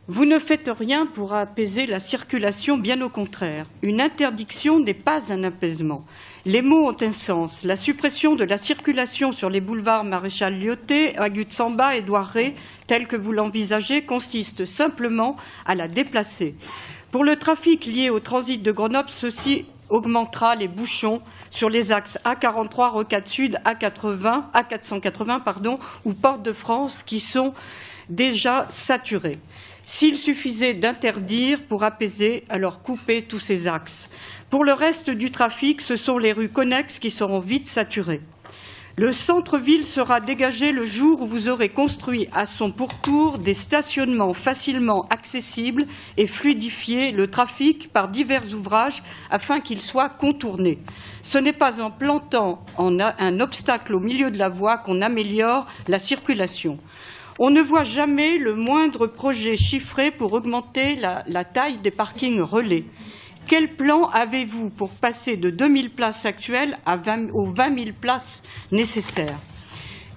Vous ne faites rien pour apaiser la circulation, bien au contraire. Une interdiction n'est pas un apaisement. Les mots ont un sens. La suppression de la circulation sur les boulevards Maréchal Lyoté, Agut-Samba, Édouard Rey, tel que vous l'envisagez, consiste simplement à la déplacer. Pour le trafic lié au transit de Grenoble, ceci augmentera les bouchons sur les axes A43, Rocade Sud, A480 ou Porte de France qui sont déjà saturés. S'il suffisait d'interdire pour apaiser, alors coupez tous ces axes. Pour le reste du trafic, ce sont les rues connexes qui seront vite saturées. Le centre-ville sera dégagé le jour où vous aurez construit à son pourtour des stationnements facilement accessibles et fluidifié le trafic par divers ouvrages afin qu'il soit contourné. Ce n'est pas en plantant un obstacle au milieu de la voie qu'on améliore la circulation. On ne voit jamais le moindre projet chiffré pour augmenter la taille des parkings relais. Quel plan avez-vous pour passer de 2000 places actuelles aux 20 000 places nécessaires?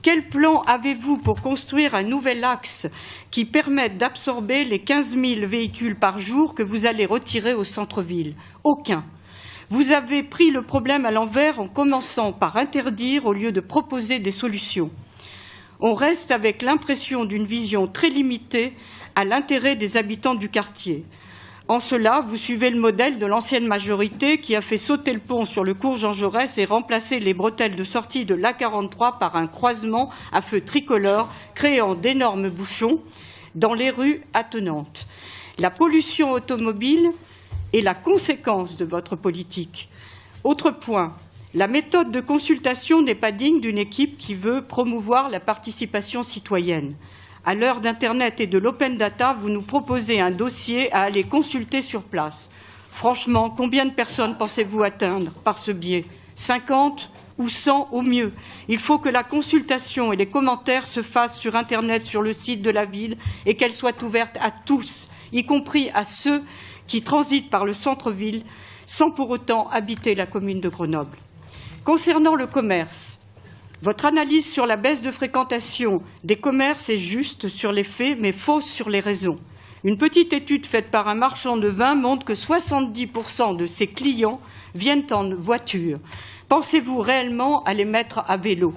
Quel plan avez-vous pour construire un nouvel axe qui permette d'absorber les 15 000 véhicules par jour que vous allez retirer au centre-ville? Aucun. Vous avez pris le problème à l'envers en commençant par interdire au lieu de proposer des solutions. On reste avec l'impression d'une vision très limitée à l'intérêt des habitants du quartier. En cela, vous suivez le modèle de l'ancienne majorité qui a fait sauter le pont sur le cours Jean Jaurès et remplacé les bretelles de sortie de l'A43 par un croisement à feu tricolore, créant d'énormes bouchons dans les rues attenantes. La pollution automobile est la conséquence de votre politique. Autre point. La méthode de consultation n'est pas digne d'une équipe qui veut promouvoir la participation citoyenne. À l'heure d'Internet et de l'open data, vous nous proposez un dossier à aller consulter sur place. Franchement, combien de personnes pensez-vous atteindre par ce biais? 50 ou 100 au mieux. Il faut que la consultation et les commentaires se fassent sur Internet, sur le site de la ville, et qu'elle soit ouverte à tous, y compris à ceux qui transitent par le centre-ville, sans pour autant habiter la commune de Grenoble. Concernant le commerce, votre analyse sur la baisse de fréquentation des commerces est juste sur les faits, mais fausse sur les raisons. Une petite étude faite par un marchand de vin montre que 70% de ses clients viennent en voiture. Pensez-vous réellement à les mettre à vélo?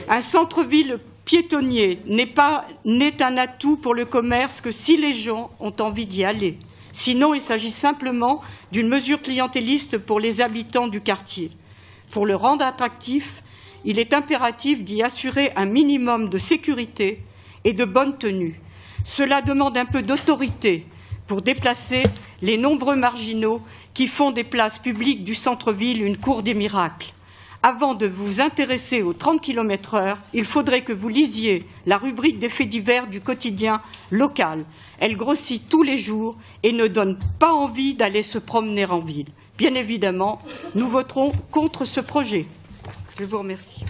Un centre-ville piétonnier n'est un atout pour le commerce que si les gens ont envie d'y aller. Sinon, il s'agit simplement d'une mesure clientéliste pour les habitants du quartier. Pour le rendre attractif, il est impératif d'y assurer un minimum de sécurité et de bonne tenue. Cela demande un peu d'autorité pour déplacer les nombreux marginaux qui font des places publiques du centre-ville une cour des miracles. Avant de vous intéresser aux 30 km/h, il faudrait que vous lisiez la rubrique des faits divers du quotidien local. Elle grossit tous les jours et ne donne pas envie d'aller se promener en ville. Bien évidemment, nous voterons contre ce projet. Je vous remercie.